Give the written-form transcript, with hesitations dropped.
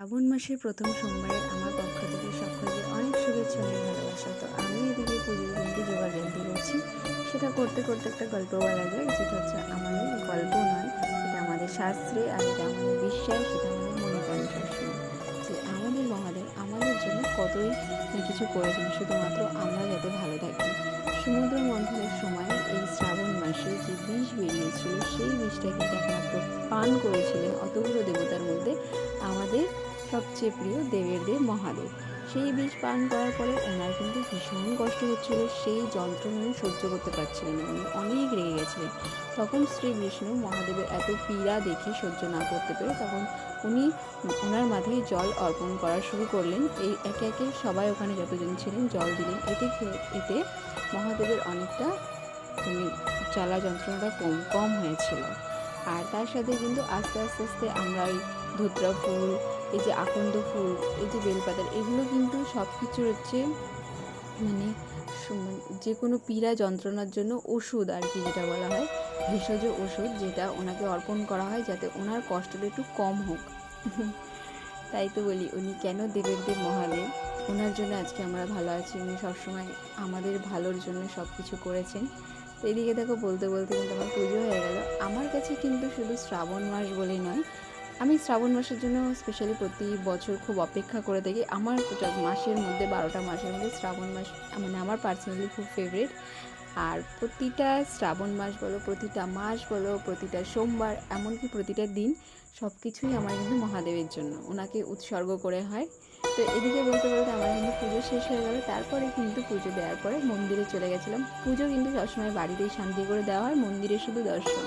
শ্রাবণ মাসের প্রথম সোমবারে আমার পক্ষ থেকে সকলকে অনেক শুভেচ্ছা এবং ভালোবাসা। তো আমি এদিকে পুজোর কিন্তু জোগাড়যন্ত্র করছি। সেটা করতে করতে একটা গল্প বলা যায়, যেটা হচ্ছে আমাদের গল্প নয়, এটা আমাদের শাস্ত্রে, আর এটা আমাদের বিশ্বাস, এটা আমাদের মনে প্রাণে সবসময় যে আমাদের মহাদেব আমাদের জন্য কতই না কিছু করেছেন, শুধুমাত্র আমরা যাতে ভালো থাকি। সমুদ্র মন্থনের সময় এই শ্রাবণ মাসে যে বিষ বেরিয়েছিল, সেই বিষটা কিন্তু একমাত্র পান করেছিলেন অতগুলো দেবতার মধ্যে আমাদের সবচেয়ে প্রিয় দেবের দেব মহাদেব। সেই বিষ পান করার পরে ওনার কিন্তু ভীষণ কষ্ট হচ্ছিল, সেই যন্ত্রণা উনি সহ্য করতে পারছিলেন না, উনি অনেক রেগে গেছিলেন। তখন শ্রী বিষ্ণু মহাদেবের এত পীড়া দেখে সহ্য না করতে পেরে তখন উনি ওনার মাথায় জল অর্পণ করা শুরু করলেন। এই একে একে সবাই ওখানে যতজন ছিলেন জল দিলেন। এতে মহাদেবের অনেকটা উনি জ্বালা যন্ত্রণাটা কম হয়েছিল। আর তার সাথে কিন্তু আস্তে আস্তে আস্তে আমরা ওই ধুতরা ফুল, এই যে আকন্দ ফুল, এই যে বেলপাতার, এগুলো কিন্তু সব কিছুর হচ্ছে মানে যে কোনো পীড়া যন্ত্রণার জন্য ওষুধ আর কি, যেটা বলা হয় ভেষজ ওষুধ, যেটা ওনাকে অর্পণ করা হয় যাতে ওনার কষ্টটা একটু কম হোক। তাই তো বলি উনি কেন দেবের দেব মহাদেব, ওনার জন্য আজকে আমরা ভালো আছি। উনি সবসময় আমাদের ভালোর জন্য সব কিছু করেছেন। তো এদিকে দেখো বলতে বলতে কিন্তু আমার পুজো হয়ে গেল। আমার কাছে কিন্তু শুধু শ্রাবণ মাস বলেই নয়, আমি শ্রাবণ মাসের জন্য স্পেশালি প্রতি বছর খুব অপেক্ষা করে থাকি। আমার মাসের মধ্যে 12টা মাসের মধ্যে শ্রাবণ মাস মানে আমার পার্সোনালি খুব ফেভারিট। আর প্রতিটা শ্রাবণ মাস বলো, প্রতিটা মাস বলো, প্রতিটা সোমবার, এমনকি প্রতিটা দিন, সব কিছুই আমার কিন্তু মহাদেবের জন্য, ওনাকে উৎসর্গ করে হয়। তো এদিকে বলতে বলতে আমার কিন্তু পুজো শেষ হয়ে গেল। তারপরে কিন্তু পুজো দেওয়ার পরে মন্দিরে চলে গেছিলাম। পুজো কিন্তু সবসময় বাড়িতেই শান্তি করে দেওয়া হয়, মন্দিরে শুধু দর্শন।